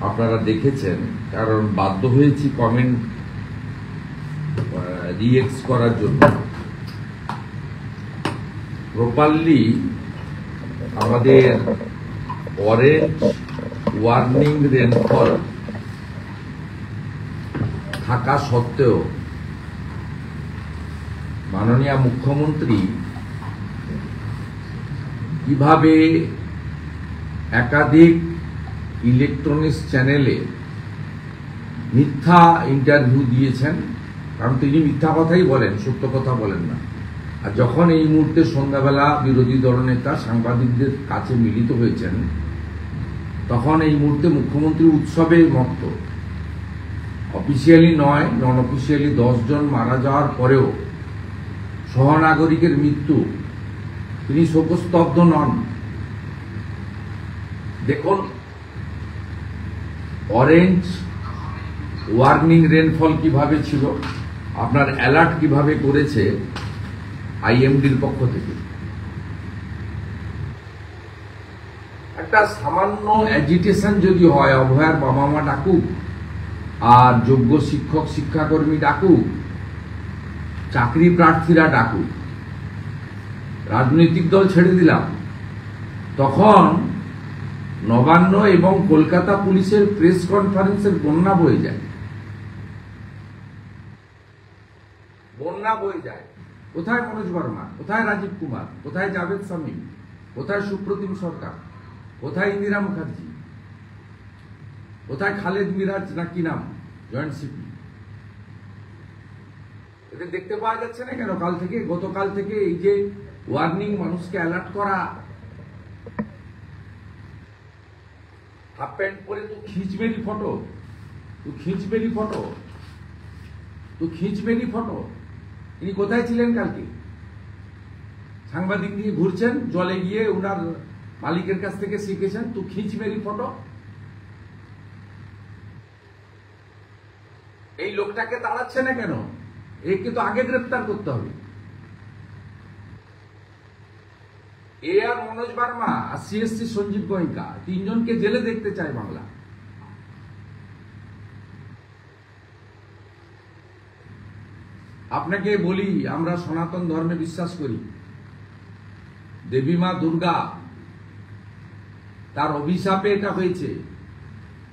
আপনারা দেখেছেন, কারণ বাধ্য হয়েছি কমেন্ট রিঅ্যাক্ট করার জন্য। প্রপারলি আমাদের অরেঞ্জ ওয়ার্নিং রেনফল থাকা সত্ত্বেও মাননীয় মুখ্যমন্ত্রী কিভাবে একাধিক ইলেকট্রনিক্স চ্যানেলে মিথ্যা ইন্টারভিউ দিয়েছেন, কারণ তিনি মিথ্যা কথাই বলেন, সত্য কথা বলেন না। আর যখন এই মুহূর্তে সন্ধ্যাবেলা বিরোধী দলনেতা সাংবাদিকদের কাছে মিলিত হয়েছেন, তখন এই মুহূর্তে মুখ্যমন্ত্রী উৎসবে মত্ত। অফিসিয়ালি নয়, নন অফিসিয়ালি 10 জন মারা যাওয়ার পরেও সহনাগরিকের মৃত্যু, তিনি শোকস্তব্ধ নন। দেখুন, অরেঞ্জ ওয়ার্নিং রেনফল কিভাবে ছিল, আপনার অ্যালার্ট কিভাবে করেছে আইএমডির পক্ষ থেকে। একটা সামান্য অ্যাজিটেশন যদি হয়, অভয়ার বাবা মা ডাকুক, আর যোগ্য শিক্ষক শিক্ষাকর্মী ডাকুক, চাকরি প্রার্থীরা ডাকুক, রাজনৈতিক দল ছেড়ে দিলাম, তখন নবান্ন এবং কলকাতা পুলিশের প্রেস কনফারেন্সের বন্যা বয়ে যায়, বন্যা বয়ে যায়। কোথায় মনোজ বর্মা, কোথায় রাজীব কুমার, কোথায় জাভেদ শামীম, কোথায় সুপ্রতিম সরকার, কোথায় ইন্দিরা মুখার্জি, কোথায় খালেদ মিরাজ না কি নাম, জয়েন্ট সিপি? এদের দেখতে পাওয়া যাচ্ছে না কেন? কাল থেকে, গতকাল থেকে এই যে ওয়ার্নিং, মানুষকে অ্যালার্ট করা, হাফ প্যান্ট পরে তো খিঁচবেরি ফটো, তো খিঁচবেরি ফটো, তো খিঁচবেরি ফটো। ইনি কোথায় ছিলেন কালকে? সাংবাদিক নিয়ে ঘুরছেন, জলে গিয়ে ওনার মালিকের কাছ থেকে শিখেছেন, তো খিঁচবেরি ফটো। এই লোকটাকে তাড়াচ্ছে না কেন? একে তো আগে গ্রেফতার করতে হবে। এ আর মনোজ বার্মা আর সিএসসি সঞ্জীব গোয়েঙ্কা, 3 জনকে জেলে দেখতে চায় বাংলা। আপনাকে বলি, আমরা সনাতন ধর্মে বিশ্বাস করি। দেবী মা দুর্গা, তার অভিশাপে এটা হয়েছে।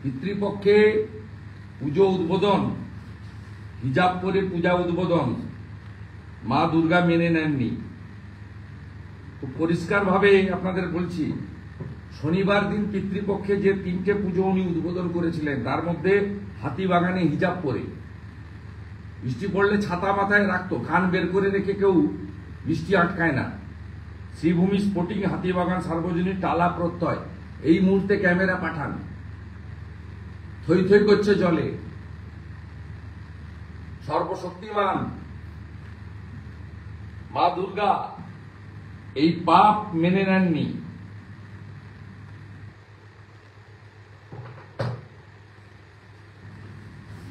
পিতৃপক্ষে পুজো উদ্বোধন, হিজাব পরে পূজা উদ্বোধন মা দুর্গা মেনে নেননি। খুব পরিষ্কারভাবে আপনাদের বলছি, শনিবার দিন পিতৃপক্ষে যে 3টে পুজো উনি উদ্বোধন করেছিলেন, তার মধ্যে হাতিবাগানে হিজাব পরে, বৃষ্টি পড়লে ছাতা মাথায় রাখতো, কান বের করে রেখে কেউ বৃষ্টি আটকায় না। শ্রীভূমি স্পোর্টিং হাতিবাগান সার্বজনীন টালা প্রত্যয়, এই মুহূর্তে ক্যামেরা পাঠান, থই থই করছে জলে। সর্বশক্তিমান মা দুর্গা এই পাপ মেনে নেননি।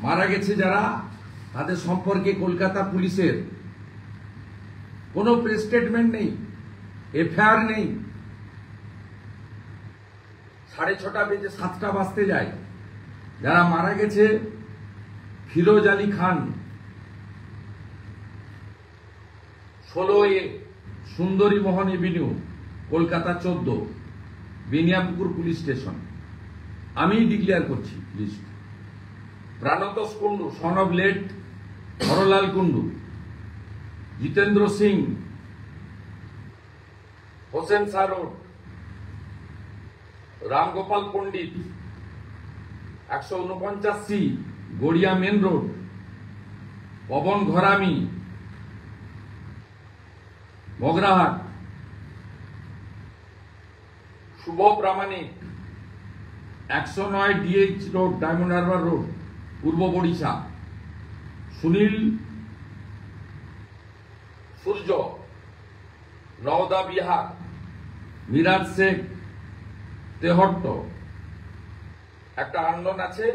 মারা গেছে যারা, তাদের সম্পর্কে কলকাতা পুলিশের কোনো প্রেস স্টেটমেন্ট নেই, এফআইআর নেই। 6:30 বেজে 7টা বাজতে যায়। যারা মারা গেছে, Firoz Ali Khan, 16A Sundari Mohan avenue, Kolkata 14, Beniapukur police station. আমি ডিক্লেয়ার করছি list. Prantosh Kundu, son of late Harlal Kundu, Jitendra Singh, Hossain Shah road, Ramgopal Pandit, 149C Garia main road, Pawan Gharami, Magrahat, Shubho Pramanik, 109 DH road, Diamond Harbour road, Purba Barisha, Sunil সূর্য, নওদা বিহার, মিরাজ শেখ, তেহট্ট। একটা আন্দোলন আছে,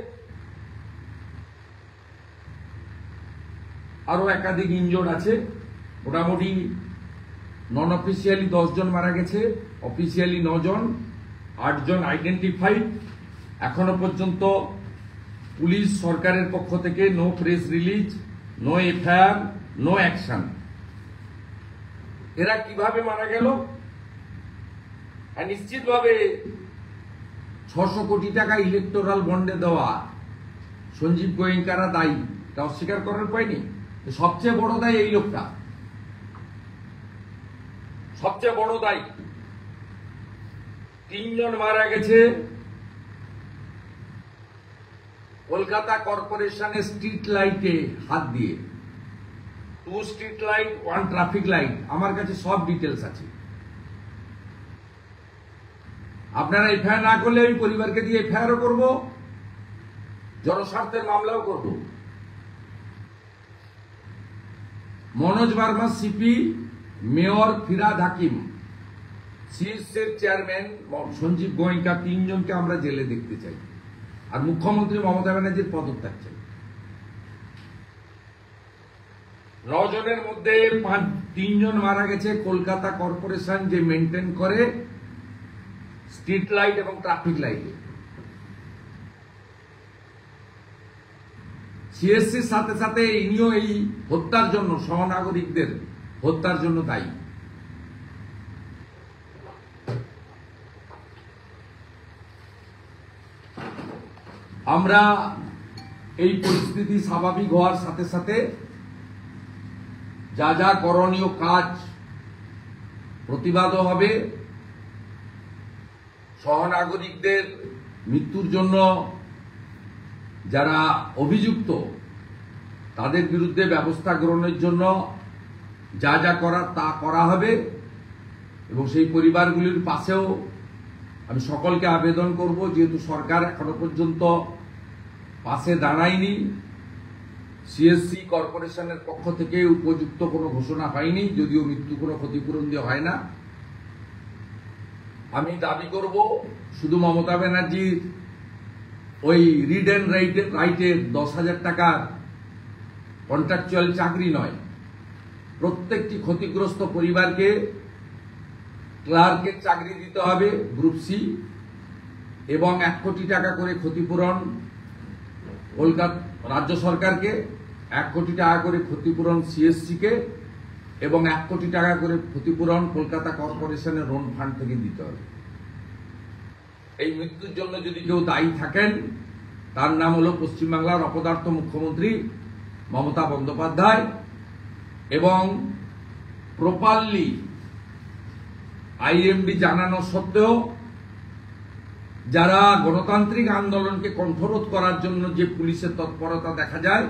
আরো একাধিক ইনজোর্ড আছে। মোটামুটি নন অফিসিয়ালি 10 জন মারা গেছে, অফিসিয়ালি 9 জন, 8 জন আইডেন্টিফাইড, এখনো পর্যন্ত পুলিশ সরকারের পক্ষ থেকে no press release, no FIR, no action. এরা কিভাবে মারা গেল? নিশ্চিতভাবে 600 কোটি টাকা ইলেকটোরাল বন্ডে দেওয়া সঞ্জীব গোয়েঙ্কারা দায়ী, তা অস্বীকার করার পায়নি। সবচেয়ে বড় দায়ী এই লোকটা, সবচেয়ে বড় দায়ী। 3 জন মারা গেছে কলকাতা কর্পোরেশনের স্ট্রিট লাইটে হাত দিয়ে। 2 স্ট্রিট লাইট, 1 ট্রাফিক লাইট। আমার কাছে সব ডিটেলস আছে। আপনারা এফআইআর না করলে আমি পরিবারকে দিয়ে এফআইআরও করবো, জনস্বার্থের মামলাও করব। মনোজ বার্মা সিপি, মেয়র ফিরাদ হাকিম, সিএসসির চেয়ারম্যান সঞ্জীব গোয়েঙ্কা, 3 জনকে আমরা জেলে দেখতে চাই। আর মুখ্যমন্ত্রী মমতা ব্যানার্জির পদত্যাগ চাই। 9 জনের মধ্যে 3 জন মারা গেছে কলকাতা কর্পোরেশন যে মেনটেন করে স্ট্রিট লাইট এবং ট্রাফিক লাইটে। সিএসসির সাথে সাথে ইনিও এই হত্যার জন্য, সহনাগরিকদের হত্যার জন্য দায়ী। আমরা এই পরিস্থিতি স্বাভাবিক হওয়ার সাথে সাথে যা যা করণীয় কাজ প্রতিবাদও হবে। সহনাগরিকদের মৃত্যুর জন্য যারা অভিযুক্ত তাদের বিরুদ্ধে ব্যবস্থা গ্রহণের জন্য যা যা করার তা করা হবে। এবং সেই পরিবারগুলির পাশেও আমি সকলকে আবেদন করব, যেহেতু সরকার এখনো পর্যন্ত পাশে দাঁড়ায়নি, সিএসসি কর্পোরেশনের পক্ষ থেকে উপযুক্ত কোনো ঘোষণা হয়নি, যদিও মৃত্যু কোনো ক্ষতিপূরণ দিয়ে হয় না। আমি দাবি করব শুধু মমতা ব্যানার্জির ওই রিড অ্যান্ড রাইটের 10,000 টাকার কন্ট্রাকচুয়াল চাকরি নয়, প্রত্যেকটি ক্ষতিগ্রস্ত পরিবারকে ক্লার্কের চাকরি দিতে হবে গ্রুপ সি, এবং 1 কোটি টাকা করে ক্ষতিপূরণ কলকাতা রাজ্য সরকারকে, 1 কোটি টাকা করে ক্ষতিপূরণ সিএসসি কে, এবং 1 কোটি টাকা করে ক্ষতিপূরণ কলকাতা কর্পোরেশনের লোন ফান্ড থেকে দিতে হবে। এই মৃত্যুর জন্য যদি কেউ দায়ী থাকেন, তার নাম হলো পশ্চিমবাংলার অপদার্থ মুখ্যমন্ত্রী মমতা বন্দ্যোপাধ্যায়। এবং প্রপারলি আইএমডি জানানো সত্ত্বেও যারা গণতান্ত্রিক আন্দোলনকে কণ্ঠরোধ করার জন্য যে পুলিশের তৎপরতা দেখা যায়,